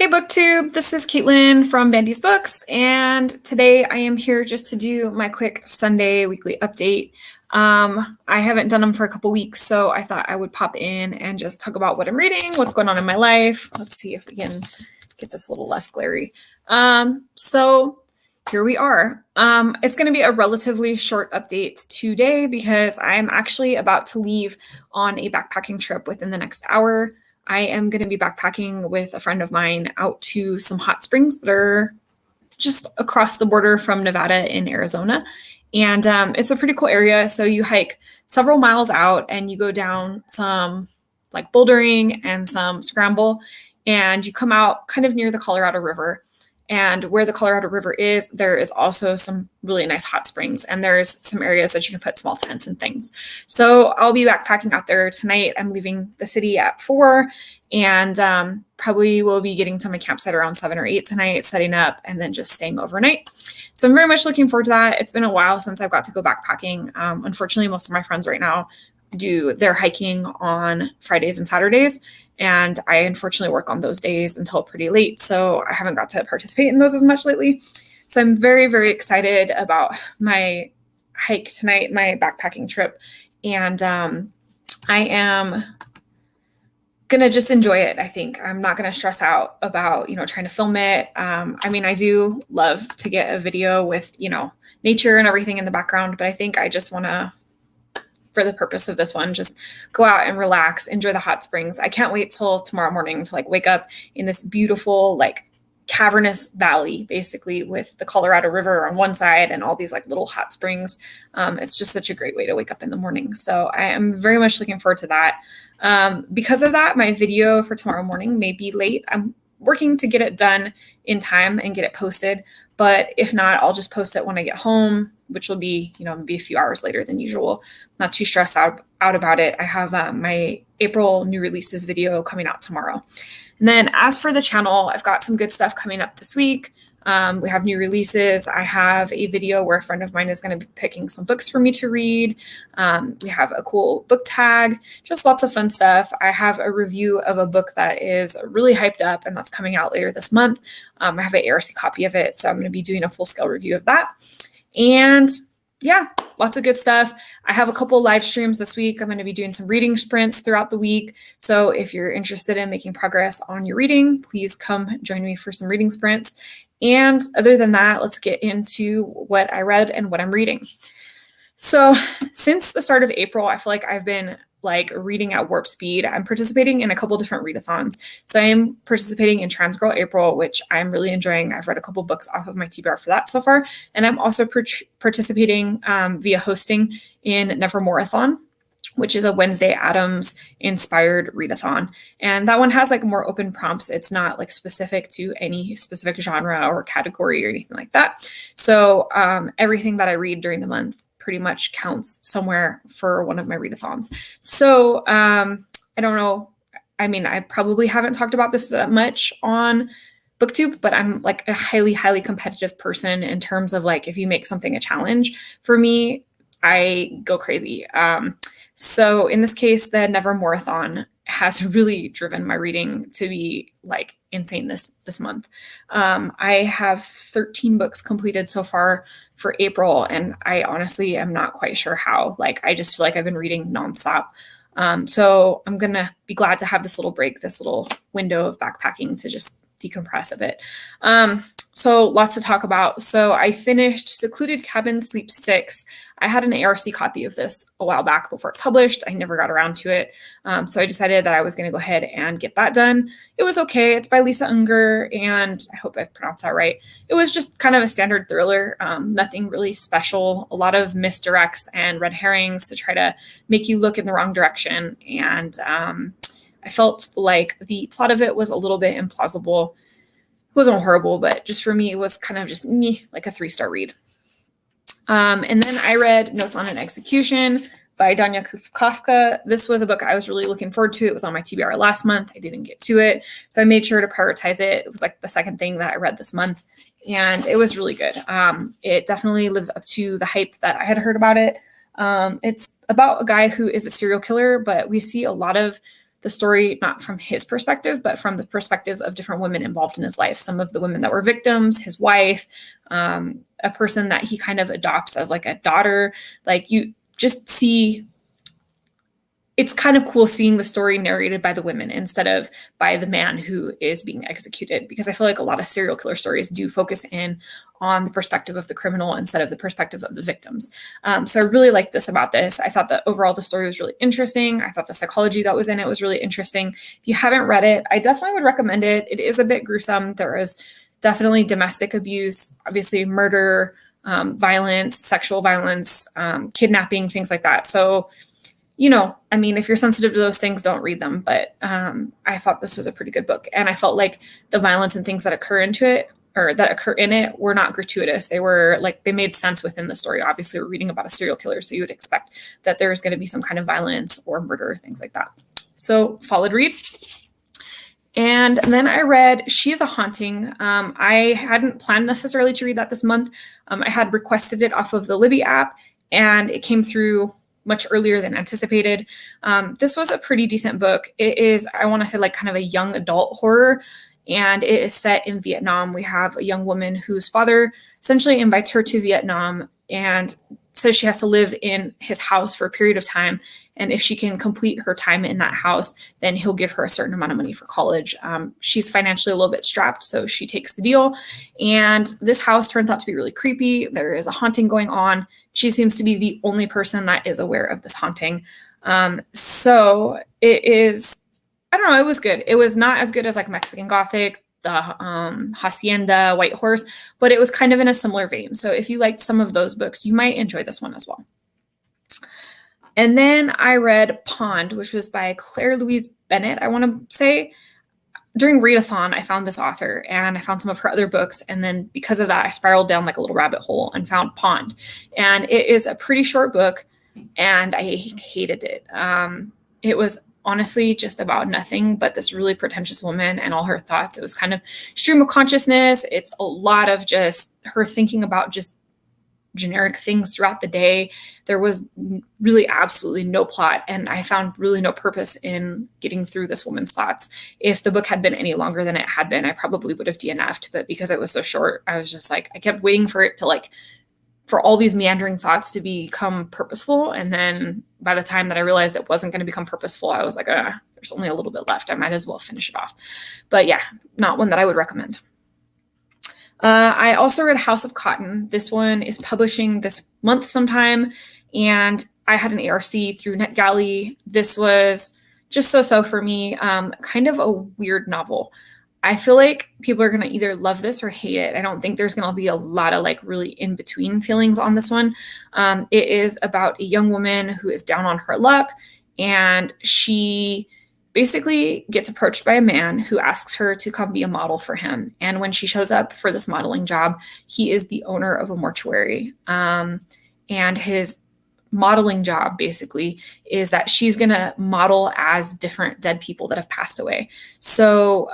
Hey Booktube, this is Caitlin from Bandy's Books, and today I am here just to do my quick Sunday weekly update. I haven't done them for a couple weeks, so I thought I would pop in and just talk about what I'm reading, what's going on in my life. Let's see if we can get this a little less glary. So here we are. It's going to be a relatively short update today because I'm actually about to leave on a backpacking trip within the next hour. I am going to be backpacking with a friend of mine out to some hot springs that are just across the border from Nevada in Arizona. And it's a pretty cool area. So you hike several miles out and you go down some like bouldering and some scramble, and you come out kind of near the Colorado River. And where the Colorado River is, there is also some really nice hot springs, and there's some areas that you can put small tents and things. So I'll be backpacking out there tonight. I'm leaving the city at 4, and probably will be getting to my campsite around 7 or 8 tonight, setting up, and then just staying overnight. So I'm very much looking forward to that. It's been a while since I've got to go backpacking. Unfortunately, most of my friends right now do their hiking on Fridays and Saturdays. And I unfortunately work on those days until pretty late. So I haven't got to participate in those as much lately. So I'm very, very excited about my hike tonight, my backpacking trip. And I am going to just enjoy it. I think I'm not going to stress out about, trying to film it. I do love to get a video with, nature and everything in the background, but I think I just want to, for the purpose of this one, just go out and relax, enjoy the hot springs. I can't wait till tomorrow morning to wake up in this beautiful, cavernous valley, basically, with the Colorado River on one side and all these little hot springs. It's just such a great way to wake up in the morning. So I am very much looking forward to that. Because of that, my video for tomorrow morning may be late. I'm working to get it done in time and get it posted. But if not, I'll just post it when I get home, which will be, maybe a few hours later than usual. Not too stressed out about it. I have my April new releases video coming out tomorrow. And then as for the channel, I've got some good stuff coming up this week. We have new releases. I have a video where a friend of mine is going to be picking some books for me to read. We have a cool book tag, just lots of fun stuff. I have a review of a book that is really hyped up, and that's coming out later this month. I have an ARC copy of it, so I'm going to be doing a full-scale review of that. And yeah, lots of good stuff. I have a couple live streams this week. I'm going to be doing some reading sprints throughout the week. So if you're interested in making progress on your reading, please come join me for some reading sprints. And other than that, let's get into what I read and what I'm reading. So since the start of April, I feel like I've been reading at warp speed. I'm participating in a couple different readathons. So I am participating in Trans Girl April, which I'm really enjoying. I've read a couple books off of my TBR for that so far. And I'm also participating via hosting in Nevermoreathon, which is a Wednesday Addams inspired readathon. And that one has more open prompts. It's not specific to any specific genre or category or anything like that. So everything that I read during the month pretty much counts somewhere for one of my readathons. So I don't know. I probably haven't talked about this that much on Booktube, but I'm a highly, highly competitive person in terms of if you make something a challenge for me, I go crazy. So in this case, the Nevermoreathon has really driven my reading to be insane this month. I have 13 books completed so far for April, and I honestly am not quite sure how. I just feel like I've been reading nonstop. So I'm going to be glad to have this little break, this little window of backpacking to just decompress a bit. So lots to talk about. So I finished Secluded Cabin Sleep 6. I had an ARC copy of this a while back before it published. I never got around to it. So I decided that I was going to go ahead and get that done. It was okay. It's by Lisa Unger, and I hope I've pronounced that right. It was just kind of a standard thriller, nothing really special, a lot of misdirects and red herrings to try to make you look in the wrong direction. And I felt like the plot of it was a little bit implausible. It wasn't horrible, but just for me, it was kind of just me, a 3-star read. And then I read Notes on an Execution by Danya Kafka. This was a book I was really looking forward to. It was on my TBR last month. I didn't get to it, so I made sure to prioritize it. It was the second thing that I read this month, and it was really good. It definitely lives up to the hype that I had heard about it. It's about a guy who is a serial killer, but we see a lot of the story not from his perspective, but from the perspective of different women involved in his life. Some of the women that were victims, his wife, a person that he kind of adopts as like a daughter. Like you just see, it's kind of cool seeing the story narrated by the women instead of by the man who is being executed, because I feel like a lot of serial killer stories do focus in on the perspective of the criminal instead of the perspective of the victims. So I really liked this about this. I thought that overall the story was really interesting. I thought the psychology that was in it was really interesting. If you haven't read it, I definitely would recommend it. It is a bit gruesome. There is definitely domestic abuse, obviously murder, violence, sexual violence, kidnapping, things like that. So I mean, if you're sensitive to those things, don't read them. But I thought this was a pretty good book. And I felt like the violence and things that occur into it or that occur in it were not gratuitous. They were like, they made sense within the story. Obviously, we're reading about a serial killer, so you would expect that there's going to be some kind of violence or murder, things like that. So solid read. And then I read She is a Haunting. I hadn't planned necessarily to read that this month. I had requested it off of the Libby app, and it came through much earlier than anticipated. This was a pretty decent book. It is, I want to say, like kind of a young adult horror, and it is set in Vietnam. We have a young woman whose father essentially invites her to Vietnam and says she has to live in his house for a period of time. And if she can complete her time in that house, then he'll give her a certain amount of money for college. She's financially a little bit strapped, so she takes the deal. And this house turns out to be really creepy. There is a haunting going on. She seems to be the only person that is aware of this haunting. So it is, I don't know, it was good. It was not as good as like Mexican Gothic, the Hacienda, White Horse, but it was kind of in a similar vein. So if you liked some of those books, you might enjoy this one as well. And then I read Pond, which was by Claire Louise Bennett, I want to say. During Readathon, I found this author and I found some of her other books. And then because of that, I spiraled down like a little rabbit hole and found Pond. And it is a pretty short book, and I hated it. It was honestly just about nothing but this really pretentious woman and all her thoughts. It was kind of stream of consciousness. It's a lot of just her thinking about just generic things throughout the day. There was really absolutely no plot, and I found really no purpose in getting through this woman's thoughts. If the book had been any longer than it had been, I probably would have DNF'd, but because it was so short, I was just like, I kept waiting for it to for all these meandering thoughts to become purposeful. And then by the time that I realized it wasn't going to become purposeful, I was like, there's only a little bit left. I might as well finish it off. But yeah, not one that I would recommend. I also read House of Cotton. This one is publishing this month sometime, and I had an ARC through NetGalley. This was just so for me, kind of a weird novel. I feel like people are going to either love this or hate it. I don't think there's going to be a lot of really in between feelings on this one. It is about a young woman who is down on her luck, and she basically gets approached by a man who asks her to come be a model for him. And when she shows up for this modeling job, he is the owner of a mortuary. And his modeling job basically is that she's going to model as different dead people that have passed away. So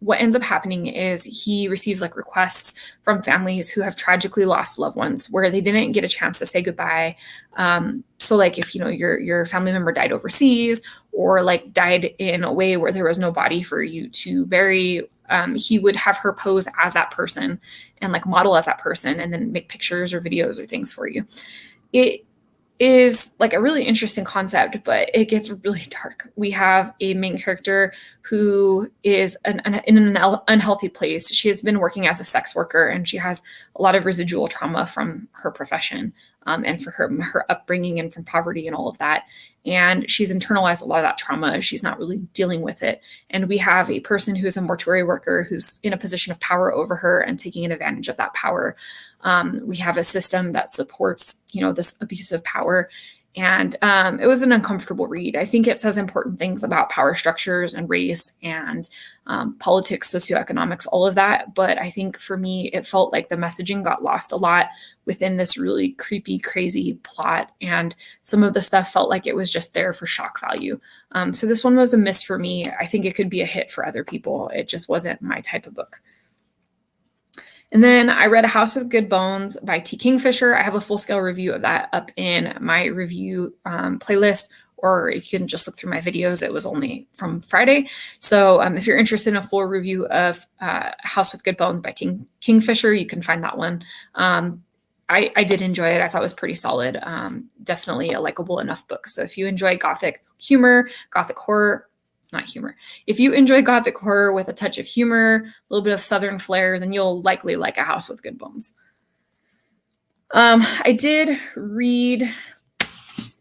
what ends up happening is he receives requests from families who have tragically lost loved ones where they didn't get a chance to say goodbye. So if your family member died overseas or died in a way where there was no body for you to bury, he would have her pose as that person and model as that person and then make pictures or videos or things for you. It is a really interesting concept, but it gets really dark. We have a main character who is in an unhealthy place. She has been working as a sex worker, and she has a lot of residual trauma from her profession and for her upbringing and from poverty and all of that. And she's internalized a lot of that trauma. She's not really dealing with it. And we have a person who's a mortuary worker who's in a position of power over her and taking advantage of that power. We have a system that supports, this abusive power. And it was an uncomfortable read. I think it says important things about power structures and race and politics, socioeconomics, all of that. But I think for me, it felt like the messaging got lost a lot within this really creepy, crazy plot. And some of the stuff felt like it was just there for shock value. So this one was a miss for me. I think it could be a hit for other people. It just wasn't my type of book. And then I read A House of Good Bones by T. Kingfisher. I have a full-scale review of that up in my review playlist or you can just look through my videos. It was only from Friday. So if you're interested in a full review of House with Good Bones by Kingfisher, you can find that one. I did enjoy it. I thought it was pretty solid. Definitely a likable enough book. So if you enjoy gothic humor, gothic horror, not humor. If you enjoy gothic horror with a touch of humor, a little bit of Southern flair, then you'll likely like A House with Good Bones. I did read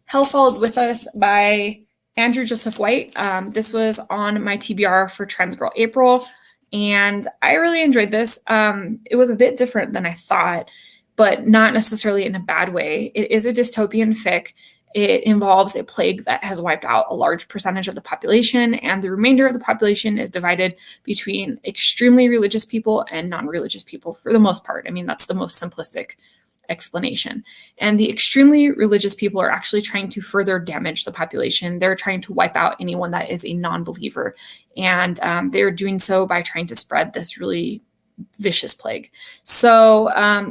Hell Followed With Us by Andrew Joseph White. This was on my TBR for Trans Girl April, and I really enjoyed this. It was a bit different than I thought, but not necessarily in a bad way. It is a dystopian fic. It involves a plague that has wiped out a large percentage of the population, and the remainder of the population is divided between extremely religious people and non-religious people for the most part. I mean, that's the most simplistic explanation. And the extremely religious people are actually trying to further damage the population. They're trying to wipe out anyone that is a non-believer. And they're doing so by trying to spread this really vicious plague. So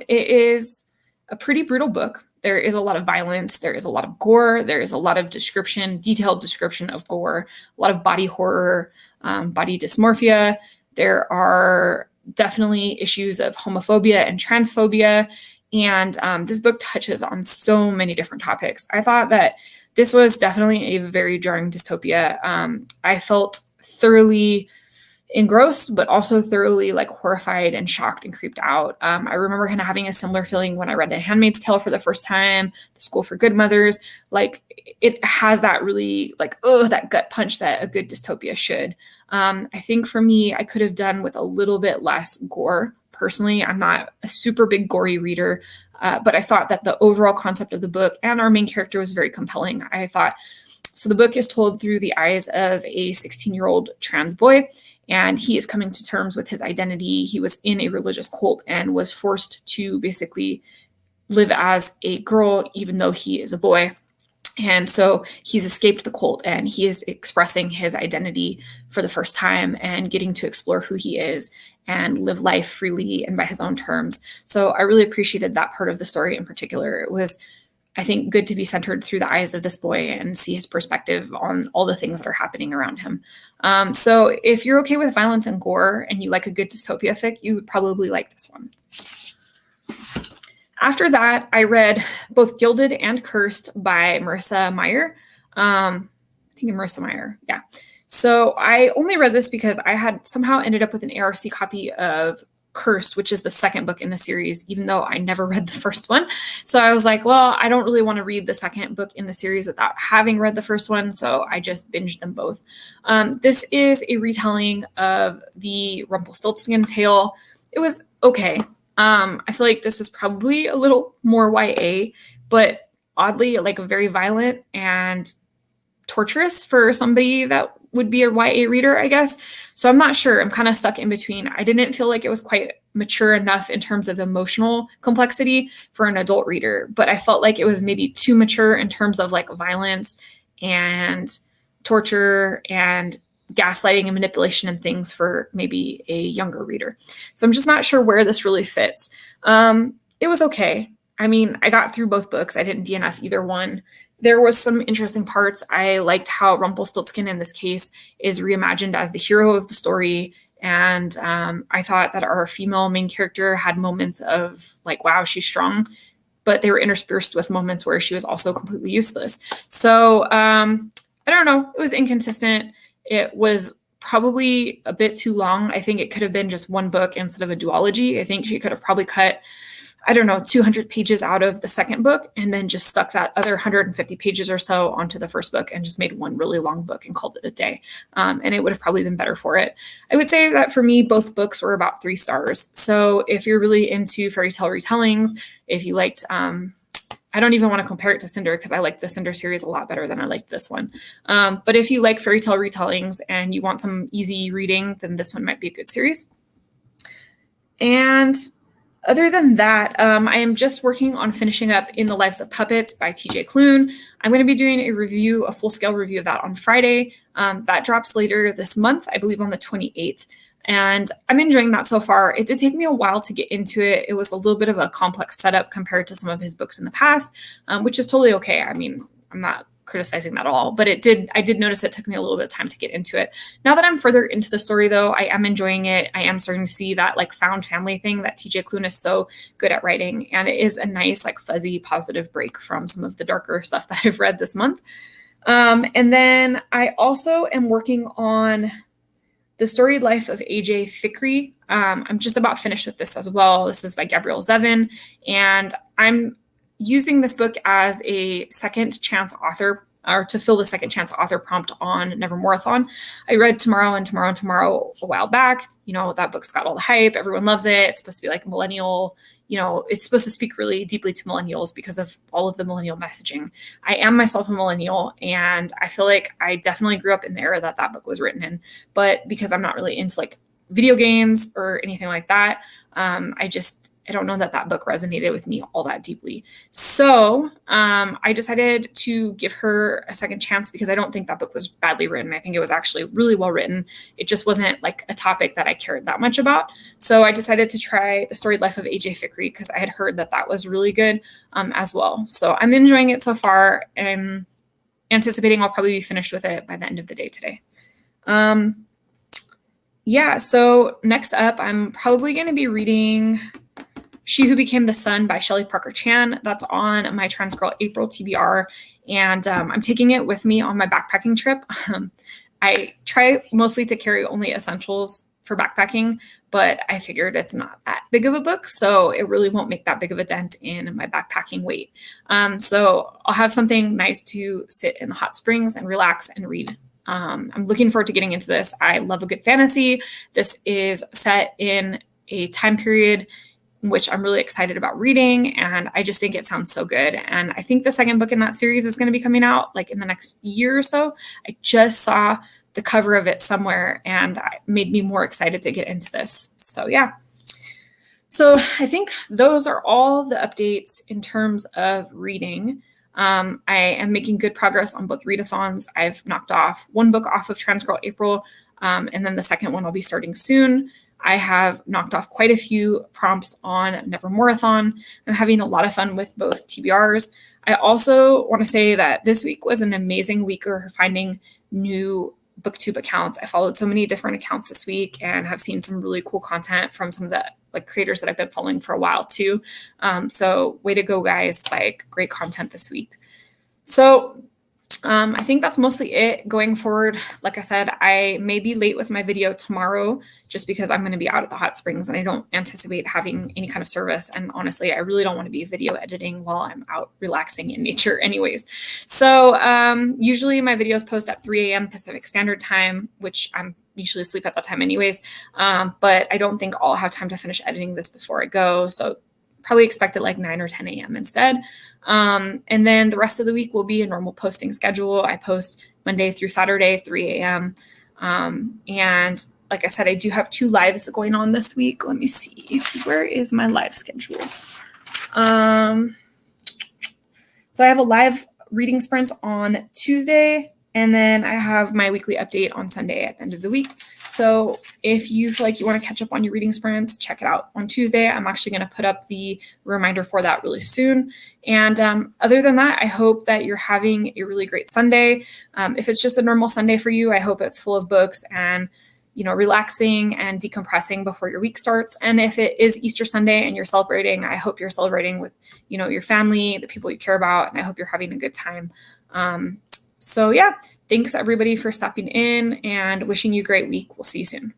it is a pretty brutal book. There is a lot of violence. There is a lot of gore. There is a lot of detailed description of gore, a lot of body horror, body dysmorphia. There are definitely issues of homophobia and transphobia. And this book touches on so many different topics. I thought that this was definitely a very jarring dystopia. I felt thoroughly engrossed, but also thoroughly horrified and shocked and creeped out. I remember kind of having a similar feeling when I read The Handmaid's Tale for the first time, The School for Good Mothers. It has that really that gut punch that a good dystopia should. I think for me, I could have done with a little bit less gore. Personally, I'm not a super big gory reader, but I thought that the overall concept of the book and our main character was very compelling. I thought, so the book is told through the eyes of a 16-year-old trans boy, and he is coming to terms with his identity. He was in a religious cult and was forced to basically live as a girl, even though he is a boy. And so he's escaped the cult and he is expressing his identity for the first time and getting to explore who he is and live life freely and by his own terms. So I really appreciated that part of the story in particular. It was, I think, good to be centered through the eyes of this boy and see his perspective on all the things that are happening around him. So if you're okay with violence and gore and you like a good dystopia fic, you would probably like this one. After that, I read both Gilded and Cursed by Marissa Meyer. I think Marissa Meyer, yeah. So I only read this because I had somehow ended up with an ARC copy of Cursed, which is the second book in the series, even though I never read the first one. So I was like, well, I don't really want to read the second book in the series without having read the first one. So I just binged them both. This is a retelling of the Rumpelstiltskin tale. It was okay. I feel like this was probably a little more YA, but oddly very violent and torturous for somebody that would be a YA reader, I guess. So I'm not sure. I'm kind of stuck in between. I didn't feel like it was quite mature enough in terms of emotional complexity for an adult reader, but I felt like it was maybe too mature in terms of violence and torture and gaslighting and manipulation and things for maybe a younger reader. So I'm just not sure where this really fits. It was okay. I mean, I got through both books. I didn't DNF either one. There was some interesting parts. I liked how Rumpelstiltskin in this case is reimagined as the hero of the story. And I thought that our female main character had moments of wow, she's strong, but they were interspersed with moments where she was also completely useless. So I don't know. It was inconsistent. It was probably a bit too long. I think it could have been just one book instead of a duology. I think she could have probably cut, 200 pages out of the second book and then just stuck that other 150 pages or so onto the first book and just made one really long book and called it a day. And it would have probably been better for it. I would say that for me, both books were about 3 stars. So if you're really into fairy tale retellings, if you liked, I don't even want to compare it to Cinder because I like the Cinder series a lot better than I like this one. But if you like fairy tale retellings and you want some easy reading, then this one might be a good series. And other than that, I am just working on finishing up In the Lives of Puppets by TJ Klune. I'm going to be doing a full-scale review of that on Friday. That drops later this month, I believe on the 28th. And I'm enjoying that so far. It did take me a while to get into it. It was a little bit of a complex setup compared to some of his books in the past, which is totally okay. I mean, I'm not criticizing that at all, but I did notice it took me a little bit of time to get into it. Now that I'm further into the story though, I am enjoying it. I am starting to see that like found family thing that TJ Klune is so good at writing. And it is a nice, like fuzzy, positive break from some of the darker stuff that I've read this month. And then I also am working on The Storied Life of A.J. Fikry. I'm just about finished with this as well. This is by Gabrielle Zevin, and I'm using this book as a second chance author, or to fill the second chance author prompt on Nevermoreathon. I read Tomorrow and Tomorrow and Tomorrow a while back. You know, that book's got all the hype. Everyone loves it. It's supposed to be like millennial. You know, it's supposed to speak really deeply to millennials because of all of the millennial messaging. I am myself a millennial, and I feel like I definitely grew up in the era that that book was written in. But because I'm not really into like video games or anything like that, I don't know that that book resonated with me all that deeply. So I decided to give her a second chance because I don't think that book was badly written. I think it was actually really well written. It just wasn't like a topic that I cared that much about. So I decided to try The Storied Life of A.J. Fikry because I had heard that that was really good as well. So I'm enjoying it so far. I'm anticipating I'll probably be finished with it by the end of the day today. Yeah, so next up, I'm probably going to be reading She Who Became the Sun by Shelley Parker Chan. That's on my Trans Girl April TBR, and I'm taking it with me on my backpacking trip. I try mostly to carry only essentials for backpacking, but I figured it's not that big of a book, so it really won't make that big of a dent in my backpacking weight. So I'll have something nice to sit in the hot springs and relax and read. I'm looking forward to getting into this. I love a good fantasy. This is set in a time period which I'm really excited about reading, and I just think it sounds so good. And I think the second book in that series is going to be coming out like in the next year or so. I just saw the cover of it somewhere, and it made me more excited to get into this. So yeah. So I think those are all the updates in terms of reading. I am making good progress on both readathons. I've knocked off one book off of Trans Girl April, and then the second one I'll be starting soon. I have knocked off quite a few prompts on Nevermoreathon. I'm having a lot of fun with both TBRs. I also want to say that this week was an amazing week for finding new Booktube accounts. I followed so many different accounts this week and have seen some really cool content from some of the like creators that I've been following for a while too. So way to go, guys. Like great content this week. So I think that's mostly it going forward. Like I said, I may be late with my video tomorrow just because I'm going to be out at the hot springs and I don't anticipate having any kind of service. And honestly, I really don't want to be video editing while I'm out relaxing in nature anyways. So usually my videos post at 3 a.m. Pacific Standard Time, which I'm usually asleep at that time anyways. But I don't think I'll have time to finish editing this before I go. So probably expect it like 9 or 10 a.m. instead. And then the rest of the week will be a normal posting schedule. I post Monday through Saturday, 3 a.m. And like I said, I do have 2 lives going on this week. Let me see. Where is my live schedule? So I have a live reading sprint on Tuesday, and then I have my weekly update on Sunday at the end of the week. So if you feel like you want to catch up on your reading sprints, check it out on Tuesday. I'm actually going to put up the reminder for that really soon. And other than that, I hope that you're having a really great Sunday. If it's just a normal Sunday for you, I hope it's full of books and, you know, relaxing and decompressing before your week starts. And if it is Easter Sunday and you're celebrating, I hope you're celebrating with, you know, your family, the people you care about, and I hope you're having a good time. So yeah, thanks everybody for stopping in and wishing you a great week. We'll see you soon.